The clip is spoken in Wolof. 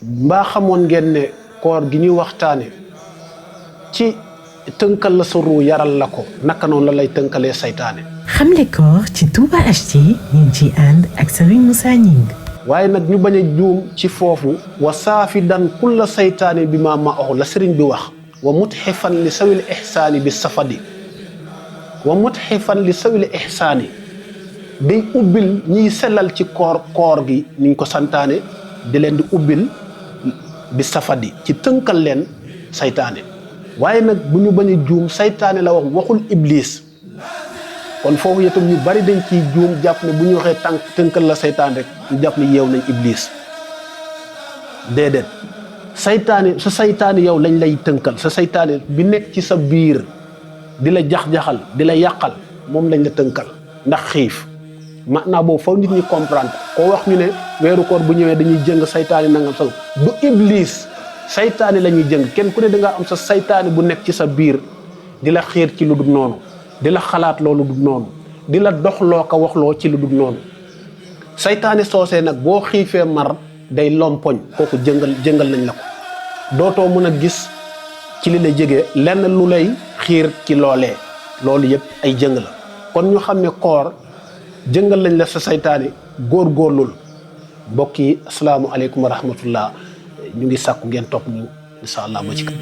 mbaa xamoon ngeen ne koor gi ñuy waxtaane ci tënkal la sa ruu yaral la ko naka noonu la lay tënkalee saytaane. xamle koor ci Touba HD ngeen ci ànd ak Serigne Moussa Gningue. waaye nag ñu bañ a juum ci foofu wa saafi dan kulla saytaane bi ma oxu la sëriñ bi wax wa mutxifan li sawil ihsaani bi safadi wa mutxifan li sawil ihsaani day ubbil ñiy sellal ci koor gi niñ ko santaane di leen di ubbil bi safadi ci tënkal leen saytaane waaye nag bu ñu bañ a juum saytaane la wax waxul iblis kon foofu itam ñu bari dañ ciy juum jàpp ne bu ñu waxee tënkal la saytaan rek ñu jàpp ne yeew nañ iblis déedéet saytaane sa saytaane yow lañ lay tënkal sa saytaane bi nekk ci sa biir di la jax-jaxal di la yàqal moom lañ la tënkal ndax xiif maanaam boobu faw nit ñi comprendre koo wax ñu ne weeru koor bu ñëwee dañuy jëng saytaane nangam sax du iblis saytaane la ñuy jëng kenn ku ne da nga am sa saytaane bu nekk ci sa biir di la xiir ci lu dul noonu di la xalaat loolu du noonu di la doxloo ko waxloo ci lu dul noonu saytaane soosee nag boo xiifee mar day lompoñ kooku jëngal nañ la ko dootoo mën a gis ci li la jege lenn lu lay xiir ci loolee loolu yëpp ay jëng la kon ñu xam ne koor jëngal nañ la sa saytaane góorgóorlul mbokk yi asalaamualeykum wa rahmatullah ñu ngi sàkku ngeen topp ñu incha allah ba ci kanam